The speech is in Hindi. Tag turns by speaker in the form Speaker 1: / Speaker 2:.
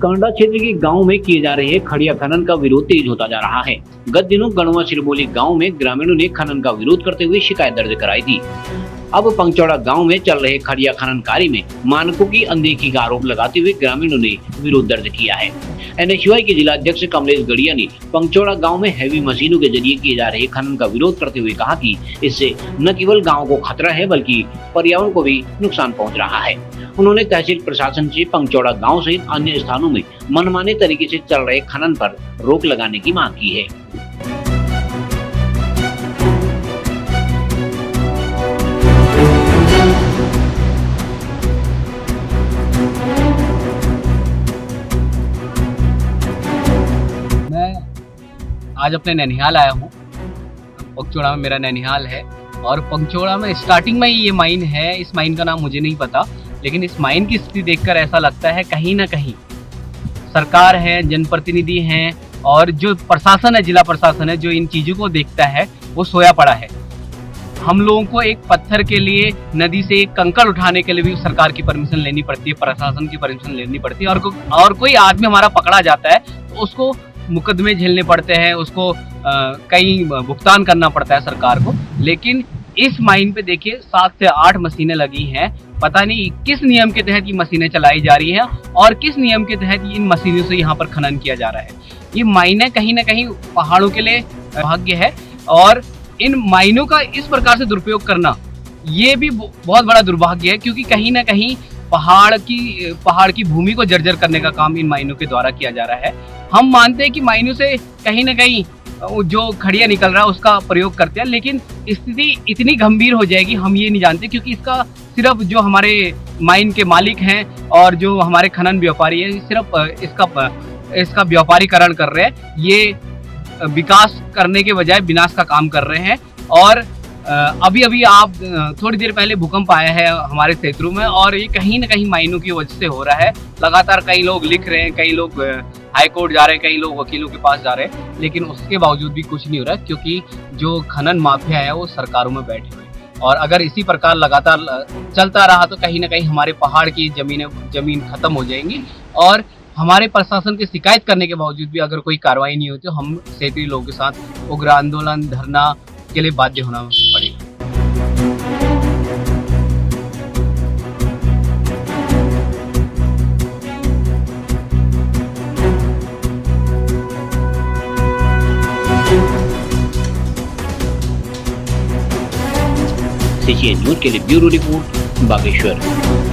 Speaker 1: कांडा क्षेत्र के गांव में किए जा रहे खड़िया खनन का विरोध तेज होता जा रहा है। गत दिनों गणवा सिरमौली गांव में ग्रामीणों ने खनन का विरोध करते हुए शिकायत दर्ज कराई थी। अब पंचौड़ा गांव में चल रहे खड़िया खनन कार्य में मानकों की अनदेखी का आरोप लगाते हुए ग्रामीणों ने विरोध दर्ज किया है। NSUI के जिला अध्यक्ष कमलेश गड़िया ने पंचौड़ा गांव में हैवी मशीनों के जरिए किए जा रहे खनन का विरोध करते हुए कहा कि इससे न केवल गांव को खतरा है बल्कि पर्यावरण को भी नुकसान पहुंच रहा है। उन्होंने तहसील प्रशासन से पंचौड़ा गांव सहित अन्य स्थानों में मनमाने तरीके से चल रहे खनन पर रोक लगाने की मांग की है।
Speaker 2: आज अपने नैनीहाल आया हूँ। पंचौड़ा में मेरा नैनीहाल है और पंचौड़ा में स्टार्टिंग में ही ये माइन है। इस माइन का नाम मुझे नहीं पता, लेकिन इस माइन की स्थिति देखकर ऐसा लगता है कहीं ना कहीं सरकार है, जनप्रतिनिधि हैं और जो प्रशासन है, जिला प्रशासन है, जो इन चीज़ों को देखता है वो सोया पड़ा है। हम लोगों को एक पत्थर के लिए, नदी से एक कंकड़ उठाने के लिए भी सरकार की परमिशन लेनी पड़ती है, प्रशासन की परमिशन लेनी पड़ती है। और कोई आदमी हमारा पकड़ा जाता है तो उसको मुकदमे झेलने पड़ते हैं, उसको कई भुगतान करना पड़ता है सरकार को। लेकिन इस माइन पे देखिए 7 से 8 मशीनें लगी हैं। पता नहीं किस नियम के तहत ये मशीनें चलाई जा रही हैं और किस नियम के तहत इन मशीनों से यहाँ पर खनन किया जा रहा है। ये माइनें कहीं ना कहीं पहाड़ों के लिए भाग्य है और इन माइनों का इस प्रकार से दुरुपयोग करना ये भी बहुत बड़ा दुर्भाग्य है, क्योंकि कहीं ना कहीं पहाड़ की भूमि को जर्जर करने का काम इन माइनों के द्वारा किया जा रहा है। हम मानते हैं कि माइनों से कहीं ना कहीं जो खड़िया निकल रहा है उसका प्रयोग करते हैं, लेकिन स्थिति इतनी गंभीर हो जाएगी हम ये नहीं जानते, क्योंकि इसका सिर्फ जो हमारे माइन के मालिक हैं और जो हमारे खनन व्यापारी हैं सिर्फ इसका व्यापारीकरण कर रहे हैं। ये विकास करने के बजाय विनाश का काम कर रहे हैं। और अभी आप थोड़ी देर पहले भूकंप आया है हमारे क्षेत्रों में और ये कहीं ना कहीं माइनों की वजह से हो रहा है। लगातार कई लोग लिख रहे हैं, कई लोग हाई कोर्ट जा रहे हैं, कई लोग वकीलों के पास जा रहे हैं, लेकिन उसके बावजूद भी कुछ नहीं हो रहा, क्योंकि जो खनन माफिया है वो सरकारों में बैठे हुए हैं। और अगर इसी प्रकार लगातार चलता रहा तो कहीं ना कहीं हमारे पहाड़ की जमीन खत्म हो जाएंगी। और हमारे प्रशासन की शिकायत करने के बावजूद भी अगर कोई कार्रवाई नहीं होती तो हम क्षेत्रीय लोगों के साथ उग्र आंदोलन, धरना के लिए बाध्य होना पड़ेगा।
Speaker 1: CGN न्यूज़ के लिए ब्यूरो रिपोर्ट बागेश्वर।